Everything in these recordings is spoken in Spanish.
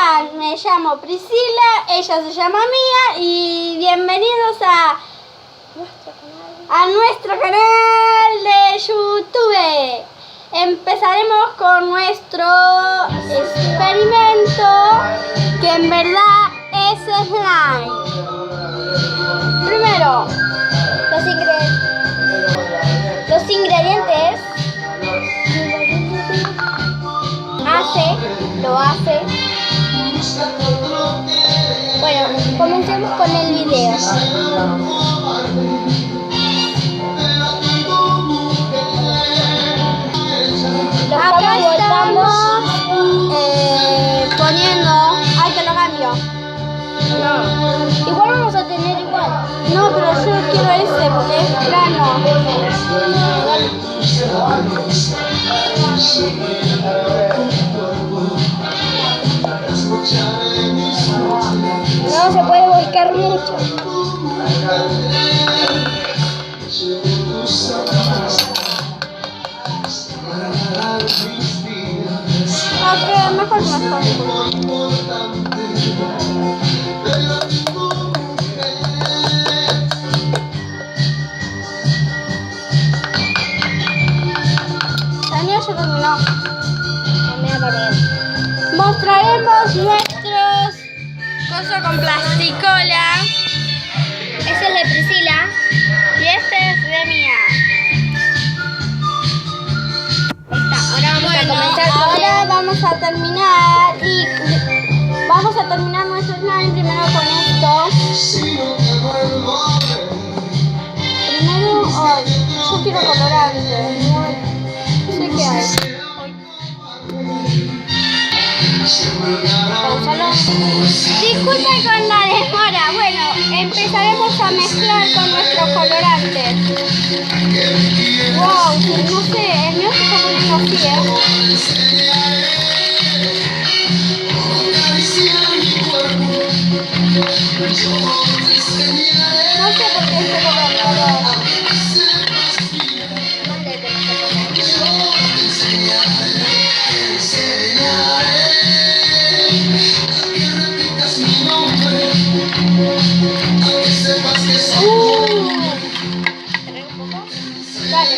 Me llamo Priscila, ella se llama Mía y bienvenidos a nuestro canal de YouTube. Empezaremos con nuestro experimento que en verdad es slime. Primero, los ingredientes. Lo hace. Bueno, comencemos con el video. Acá estamos poniendo. Ay, te lo cambio. No. Igual vamos a tener igual. No, pero yo quiero ese porque es plano. No se puede volcar mucho. Ok, mejor. El mío ya terminó. Mostraremos nuestros cosas con plasticola. Ese es de Priscila y este es de Mía. Ahora vamos a terminar nuestro slime primero con esto. Primero, yo quiero colorante. No sé qué hay. Disculpen con la demora. Bueno, empezaremos a mezclar con nuestros colorantes. Wow, no sé, el mío se está poniendo así, No sé por qué estoy cobrando ahora. Dale.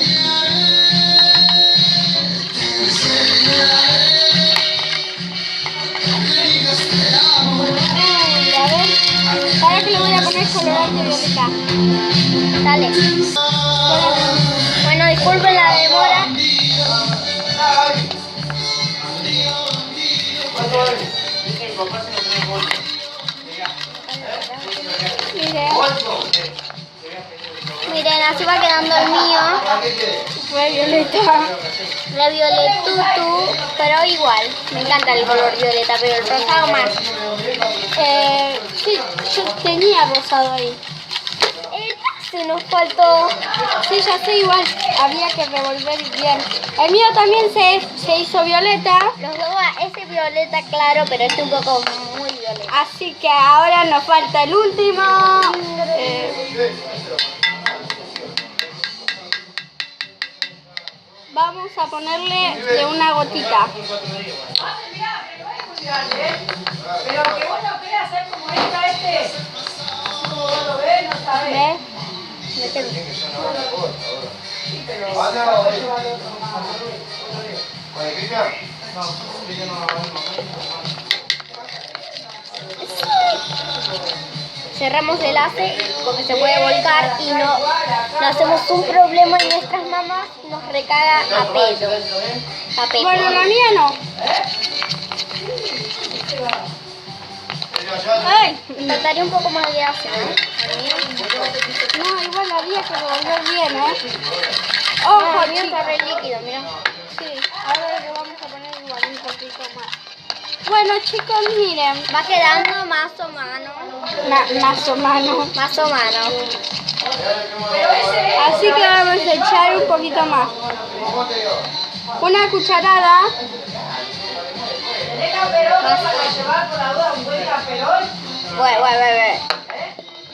A ver. Para que le voy a poner colorante violeta. Dale. Bueno, disculpen la demora. Miren, así va quedando el mío. Fue violeta. La violetutu, pero igual. Me encanta el color violeta, pero el rosado más. Sí, yo tenía rosado ahí. Se nos faltó. Sí, ya sé, igual. Había que revolver bien. El mío también se hizo violeta. Los dos, ese violeta claro, pero este un poco muy violeta. Así que ahora nos falta el último. Vamos a ponerle de una gotita. Pero que vos no querés hacer como esta, No lo ves, no sabes. ¿Ves? Cerramos el enlace porque se puede volcar y no hacemos un problema y nuestras mamás nos recaga a pedo. Bueno, la mía no. Ay, faltaría un poco más de grasa, No, igual había que revolver bien, Ojo, el mío está re líquido, mira. Sí, ahora le vamos a poner igual un poquito más. Bueno, chicos, miren. Va quedando más o menos. Más o menos. Así que vamos a echar un poquito más. Una cucharada.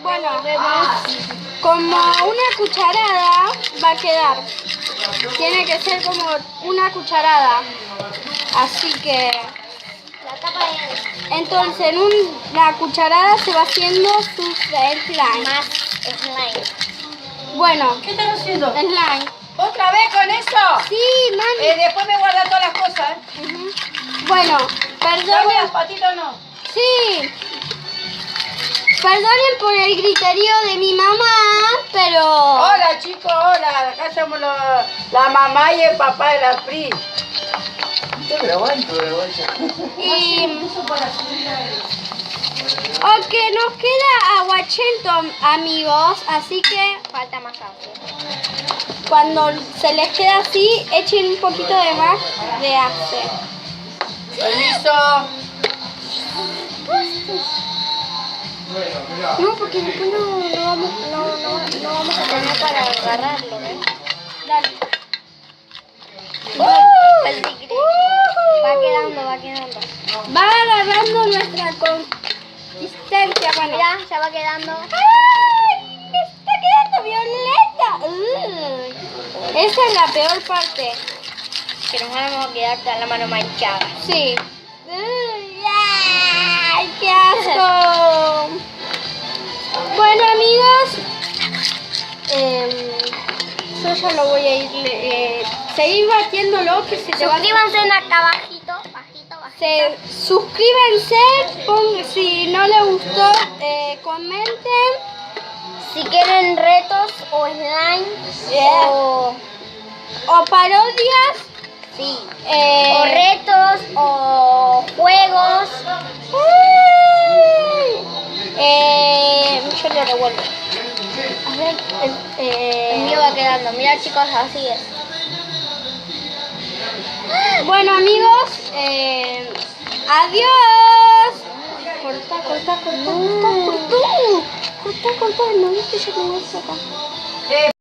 Bueno, como una cucharada va a quedar. Tiene que ser como una cucharada. Así que la Entonces en una cucharada se va haciendo su slime. Más slime. Bueno, ¿Qué estás haciendo? slime. ¿Otra vez con eso? Sí, mami. Después me guarda todas las cosas. Ujú. Bueno, ¿Dame perdonen. las patitas o no? Sí. Perdonen por el griterío de mi mamá, pero... Hola chicos, hola. Acá somos la mamá y el papá de la Pri. Y... Ok, nos queda aguachento, amigos, así que Falta más ace. cuando se les queda así, echen un poquito de más de ace. Permiso. No, porque después no vamos a tener para agarrarlo, ¿ves? Dale. El tigre. Va quedando. Va agarrando nuestra consistencia, bueno. Mira, ya va quedando. ¡Ay! ¡Me está quedando violeta! Uy. Esa es la peor parte. Que nos vamos a quedar con la mano manchada. Sí. Uy, ¡ay, qué asco! Bueno, amigos, yo ya lo voy a ir seguir batiéndolo que se te va. Suscríbanse acá bajito. Suscríbanse, si no les gustó, comenten. Si quieren retos o slime O parodias. sí. O retos o juegos. Yo lo revuelvo. A ver, El mío va quedando. Mira chicos, así es. bueno, amigos, adiós. Corta, no viste, yo tengo esto acá.